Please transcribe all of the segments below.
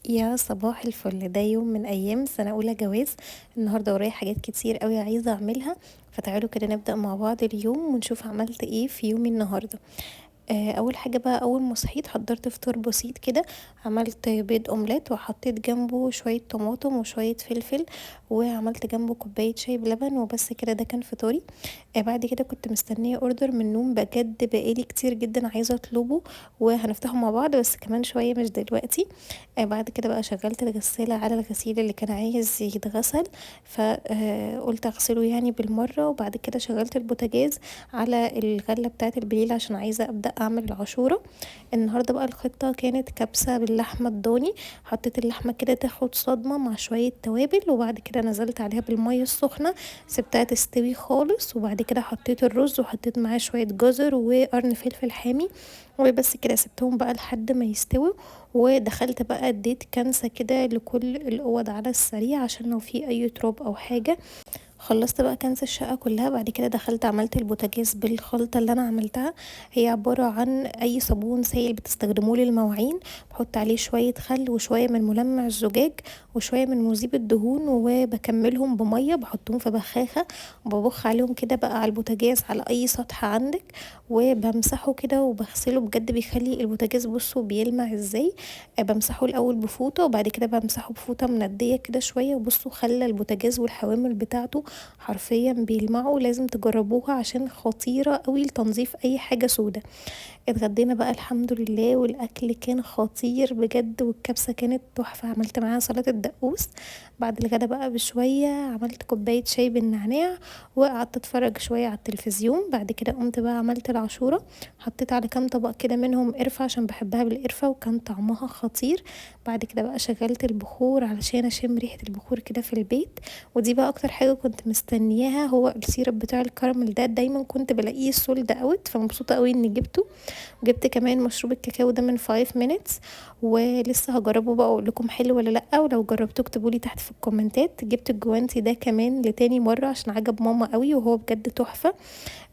يا صباح الفل، ده يوم من أيام سنة أولى جواز. النهاردة ورايا حاجات كتير أوي عايزة أعملها، فتعالوا كده نبدأ مع بعض اليوم ونشوف عملت ايه في يومي النهاردة. اول حاجه بقى، اول ما صحيت حضرت فطار بسيط كده. عملت بيض اومليت وحطيت جنبه شويه طماطم وشويه فلفل، وعملت جنبه كوبايه شاي بلبن وبس كده، ده كان فطاري. بعد كده كنت مستنيه اوردر من النوم، بجد بقالي كتير جدا عايزه اطلبه، وهنفتحه مع بعض بس كمان شويه مش دلوقتي. بعد كده بقى شغلت الغساله على الغسيل اللي كان عايز يتغسل، فقلت اغسله يعني بالمره. وبعد كده شغلت البوتاجاز على الغله بتاعه البليل عشان عايزه ابدا اعمل العاشوره. النهارده بقى الخطه كانت كبسه باللحمه الضاني. حطيت اللحمه كده تاخد صدمه مع شويه توابل، وبعد كده نزلت عليها بالميه السخنه، سبتها تستوي خالص. وبعد كده حطيت الرز وحطيت معاه شويه جزر وقرن فلفل حامي، وبس كده سبتهم بقى لحد ما يستووا. ودخلت بقى اديت كنسه كده لكل الاوض على السريع عشان لو في اي تراب او حاجه. خلصت بقى كنس الشقة كلها. بعد كده دخلت عملت البوتاجاز بالخلطة اللي أنا عملتها. هي عبارة عن أي صابون سائل بتستخدموه للمواعين، بحط عليه شوية خل وشوية من ملمع الزجاج وشوية من مذيب الدهون، وبكملهم بمية بحطهم في بخاخة، وببخ عليهم كده بقى على البوتاجاز على أي سطح عندك، وبمسحه كده وبغسله. بجد بيخلي البوتاجاز، بصوا بيلمع ازاي. بمسحه الأول بفوطة وبعد كده بمسحه بفوطة مندية كده شوية، وبصوا خلى البوتاجاز والحوامل بتاعته حرفيا بيلمعوا. لازم تجربوها عشان خطيرة قوي لتنظيف اي حاجة سودة. اتغدينا بقى الحمد لله، والاكل كان خطير بجد، والكبسة كانت تحفة. عملت معاها سلطة دقوس. بعد الغدا بقى بشوية عملت كوباية شاي بالنعناع، وقعدت اتفرج شوية على التلفزيون. بعد كده قمت بقى عملت العاشورة، حطيت على كام طبق كده منهم قرفة عشان بحبها بالقرفة وكان طعمها خطير. بعد كده بقى شغلت البخور علشان اشم ريحة البخور كده في البيت. ودي بقى اكتر حاجة كنت مستنياها، هو السيرب بتاع الكراميل ده، دايما كنت بلاقيه سولد اوت، فمبسوطة قوي اني جبته. جبت كمان مشروب الكاكاو ده من 5 minutes، ولسه هجربه بقى اقول لكم حلو ولا لا. ولو جربتوه اكتبوا لي تحت في الكومنتات. جبت الجوانتي ده كمان لتاني مره عشان عجب ماما قوي وهو بجد تحفه.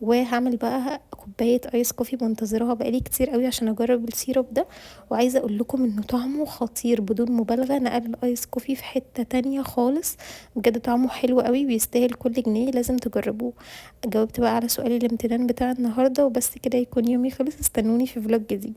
وهعمل بقى كوبايه ايس كوفي منتظراها بقالي كتير قوي عشان اجرب السيرب ده. وعايزه اقول لكم انه طعمه خطير بدون مبالغه، نقل الايس كوفي في حته تانية خالص. بجد طعمه حلو قوي، بيستاهل كل جنيه، لازم تجربوه. جاوبت بقى على سؤال الامتنان بتاع النهارده، وبس كده يكون يومي خلص. استنوني في فلوج جديد.